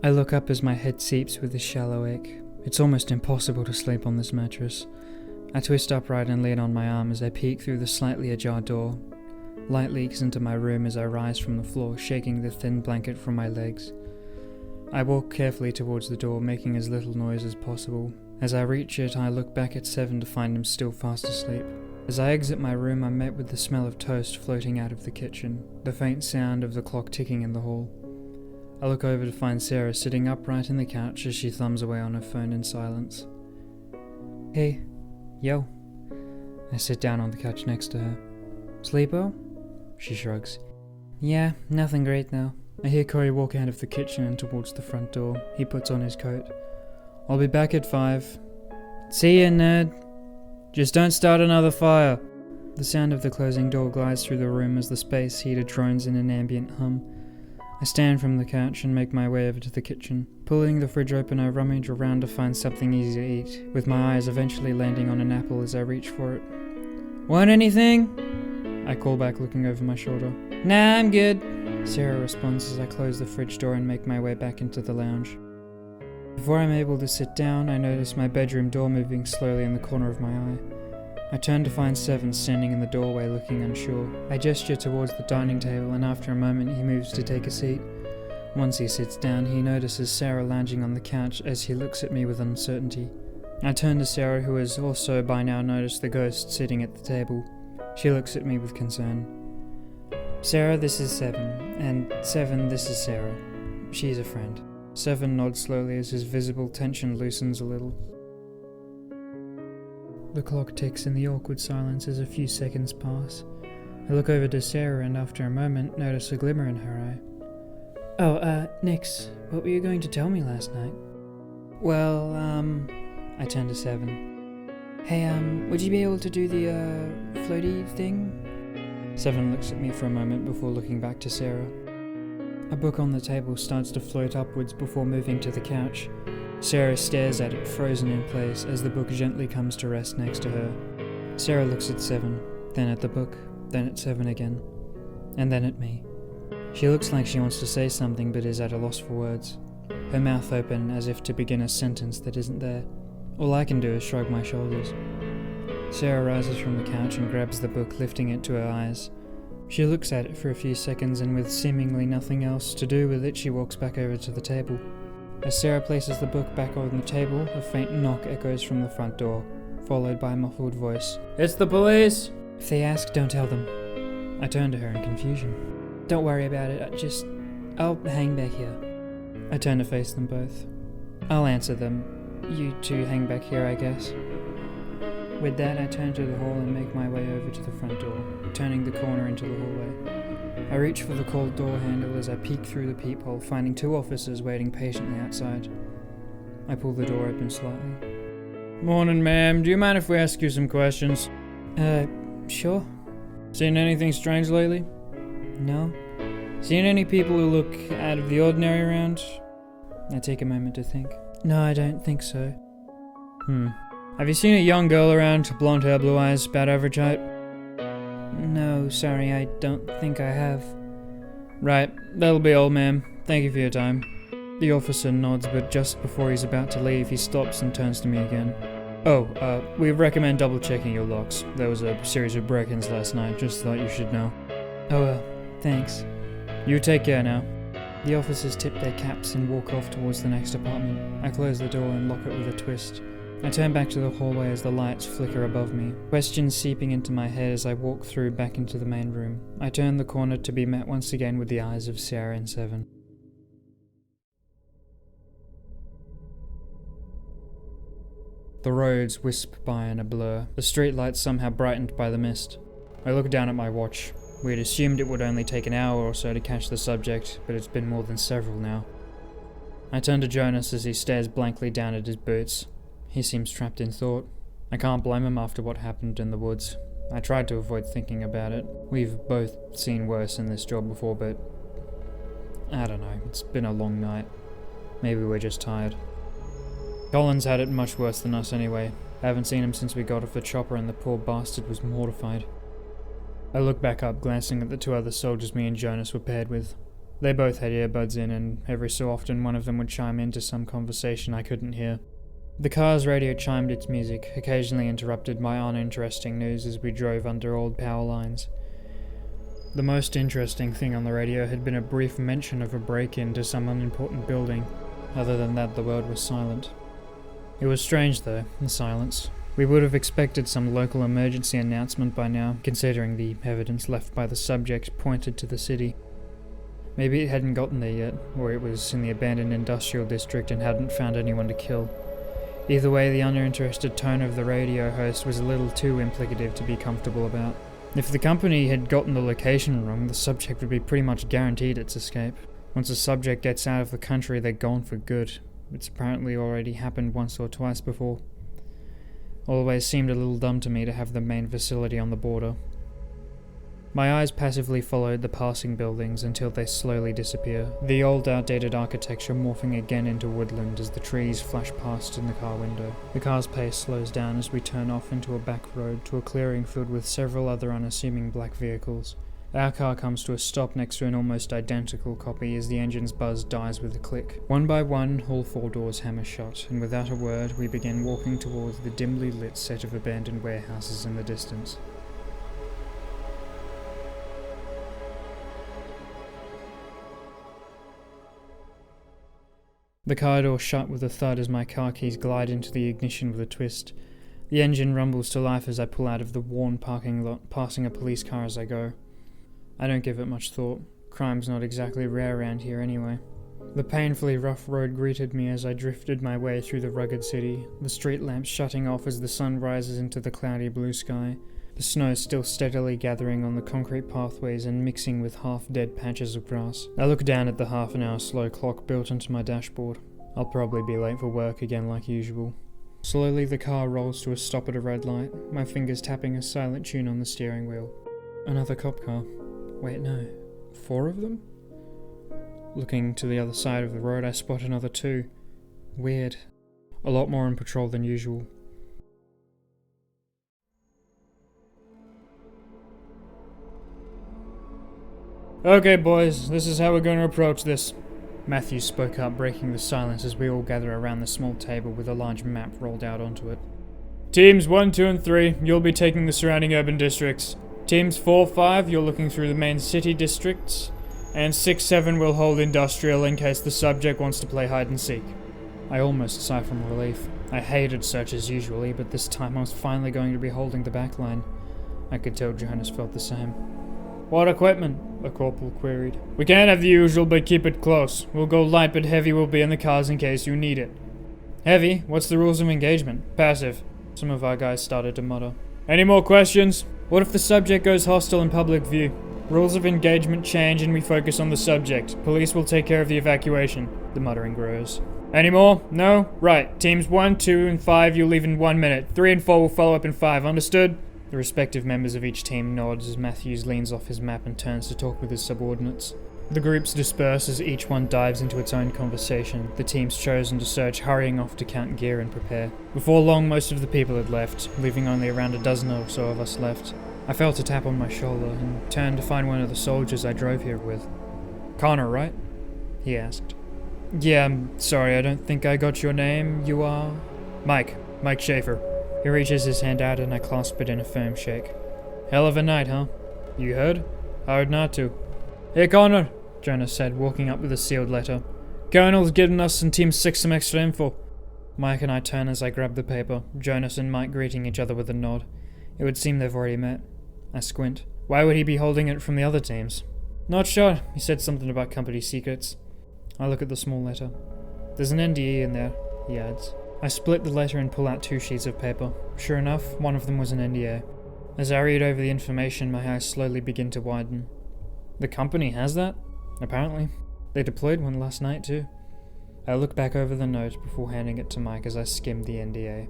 I look up as my head seeps with a shallow ache. It's almost impossible to sleep on this mattress. I twist upright and lean on my arm as I peek through the slightly ajar door. Light leaks into my room as I rise from the floor, shaking the thin blanket from my legs. I walk carefully towards the door, making as little noise as possible. As I reach it, I look back at Seven to find him still fast asleep. As I exit my room, I'm met with the smell of toast floating out of the kitchen, the faint sound of the clock ticking in the hall. I look over to find Sarah sitting upright in the couch as she thumbs away on her phone in silence. Hey, yo. I sit down on the couch next to her. Sleepo? She shrugs. Yeah, nothing great though. I hear Corey walk out of the kitchen and towards the front door. He puts on his coat. I'll be back at 5. See ya, nerd. Just don't start another fire. The sound of the closing door glides through the room as the space heater drones in an ambient hum. I stand from the couch and make my way over to the kitchen. Pulling the fridge open, I rummage around to find something easy to eat, with my eyes eventually landing on an apple as I reach for it. Want anything? I call back, looking over my shoulder. Nah, I'm good. Sarah responds as I close the fridge door and make my way back into the lounge. Before I'm able to sit down, I notice my bedroom door moving slowly in the corner of my eye. I turn to find Seven standing in the doorway looking unsure. I gesture towards the dining table and after a moment he moves to take a seat. Once he sits down, he notices Sarah lounging on the couch as he looks at me with uncertainty. I turn to Sarah, who has also by now noticed the ghost sitting at the table. She looks at me with concern. Sarah, this is Seven. And Seven, this is Sarah. She's a friend. Seven nods slowly as his visible tension loosens a little. The clock ticks in the awkward silence as a few seconds pass. I look over to Sarah and after a moment notice a glimmer in her eye. Oh, Nix, what were you going to tell me last night? Well, I turn to Seven. Hey, would you be able to do the, floaty thing? Seven looks at me for a moment before looking back to Sarah. A book on the table starts to float upwards before moving to the couch. Sarah stares at it, frozen in place, as the book gently comes to rest next to her. Sarah looks at Seven, then at the book, then at Seven again, and then at me. She looks like she wants to say something but is at a loss for words, her mouth open as if to begin a sentence that isn't there. All I can do is shrug my shoulders. Sarah rises from the couch and grabs the book, lifting it to her eyes. She looks at it for a few seconds and with seemingly nothing else to do with it, she walks back over to the table. As Sarah places the book back on the table, a faint knock echoes from the front door, followed by a muffled voice. It's the police! If they ask, don't tell them. I turn to her in confusion. Don't worry about it, I'll hang back here. I turn to face them both. I'll answer them. You two hang back here, I guess. With that, I turn to the hall and make my way over to the front door, turning the corner into the hallway. I reach for the cold door handle as I peek through the peephole, finding 2 officers waiting patiently outside. I pull the door open slightly. Morning, ma'am. Do you mind if we ask you some questions? Sure. Seen anything strange lately? No. Seen any people who look out of the ordinary around? I take a moment to think. No, I don't think so. Have you seen a young girl around, blonde hair, blue eyes, about average height? No, sorry, I don't think I have. Right, that'll be all, ma'am. Thank you for your time. The officer nods, but just before he's about to leave, he stops and turns to me again. We recommend double-checking your locks. There was a series of break-ins last night, just thought you should know. Oh, thanks. You take care now. The officers tip their caps and walk off towards the next apartment. I close the door and lock it with a twist. I turn back to the hallway as the lights flicker above me, questions seeping into my head as I walk through back into the main room. I turn the corner to be met once again with the eyes of Sarah and Seven. The roads wisp by in a blur, the streetlights somehow brightened by the mist. I look down at my watch. We had assumed it would only take an hour or so to catch the subject, but it's been more than several now. I turn to Jonas as he stares blankly down at his boots. He seems trapped in thought. I can't blame him after what happened in the woods. I tried to avoid thinking about it. We've both seen worse in this job before, but I don't know, it's been a long night. Maybe we're just tired. Colin's had it much worse than us anyway. I haven't seen him since we got off the chopper and the poor bastard was mortified. I look back up, glancing at the 2 other soldiers me and Jonas were paired with. They both had earbuds in, and every so often one of them would chime into some conversation I couldn't hear. The car's radio chimed its music, occasionally interrupted by uninteresting news as we drove under old power lines. The most interesting thing on the radio had been a brief mention of a break-in to some unimportant building. Other than that, the world was silent. It was strange, though, the silence. We would have expected some local emergency announcement by now, considering the evidence left by the subject pointed to the city. Maybe it hadn't gotten there yet, or it was in the abandoned industrial district and hadn't found anyone to kill. Either way, the uninterested tone of the radio host was a little too implicative to be comfortable about. If the company had gotten the location wrong, the subject would be pretty much guaranteed its escape. Once a subject gets out of the country, they're gone for good. It's apparently already happened once or twice before. Always seemed a little dumb to me to have the main facility on the border. My eyes passively followed the passing buildings until they slowly disappear, the old outdated architecture morphing again into woodland as the trees flash past in the car window. The car's pace slows down as we turn off into a back road to a clearing filled with several other unassuming black vehicles. Our car comes to a stop next to an almost identical copy as the engine's buzz dies with a click. One by one, all four doors hammer shut, and without a word, we begin walking towards the dimly lit set of abandoned warehouses in the distance. The car door shut with a thud as my car keys glide into the ignition with a twist. The engine rumbles to life as I pull out of the worn parking lot, passing a police car as I go. I don't give it much thought. Crime's not exactly rare around here anyway. The painfully rough road greeted me as I drifted my way through the rugged city, the street lamps shutting off as the sun rises into the cloudy blue sky, the snow still steadily gathering on the concrete pathways and mixing with half-dead patches of grass. I look down at the half-an-hour slow clock built into my dashboard. I'll probably be late for work again like usual. Slowly the car rolls to a stop at a red light, my fingers tapping a silent tune on the steering wheel. Another cop car. Wait, no. 4 of them? Looking to the other side of the road, I spot another 2. Weird. A lot more on patrol than usual. Okay, boys, this is how we're going to approach this. Matthew spoke up, breaking the silence as we all gather around the small table with a large map rolled out onto it. Teams 1, 2, and 3, you'll be taking the surrounding urban districts. Teams 4, 5, you're looking through the main city districts. And 6, 7 will hold industrial in case the subject wants to play hide and seek. I almost sigh from relief. I hated searches usually, but this time I was finally going to be holding the back line. I could tell Jonas felt the same. What equipment? A corporal queried. We can't have the usual, but keep it close. We'll go light, but heavy will be in the cars in case you need it. Heavy? What's the rules of engagement? Passive. Some of our guys started to mutter. Any more questions? What if the subject goes hostile in public view? Rules of engagement change and we focus on the subject. Police will take care of the evacuation. The muttering grows. Any more? No? Right. Teams 1, 2, and 5 you'll leave in 1 minute. 3 and 4 will follow up in 5. Understood? The respective members of each team nods as Matthews leans off his map and turns to talk with his subordinates. The groups disperse as each one dives into its own conversation, the teams chosen to search hurrying off to count gear and prepare. Before long, most of the people had left, leaving only around a dozen or so of us left. I felt a tap on my shoulder and turned to find one of the soldiers I drove here with. Connor, right? He asked. Yeah, I'm sorry, I don't think I got your name. You are? Mike Schaefer. He reaches his hand out and I clasp it in a firm shake. Hell of a night, huh? You heard? Hard not to. Hey Connor, Jonas said, walking up with a sealed letter. Colonel's giving us and Team 6 some extra info. Mike and I turn as I grab the paper, Jonas and Mike greeting each other with a nod. It would seem they've already met. I squint. Why would he be holding it from the other teams? Not sure. He said something about company secrets. I look at the small letter. There's an NDA in there, he adds. I split the letter and pull out 2 sheets of paper. Sure enough, one of them was an NDA. As I read over the information, my eyes slowly begin to widen. The company has that? Apparently. They deployed one last night too. I look back over the note before handing it to Mike as I skim the NDA.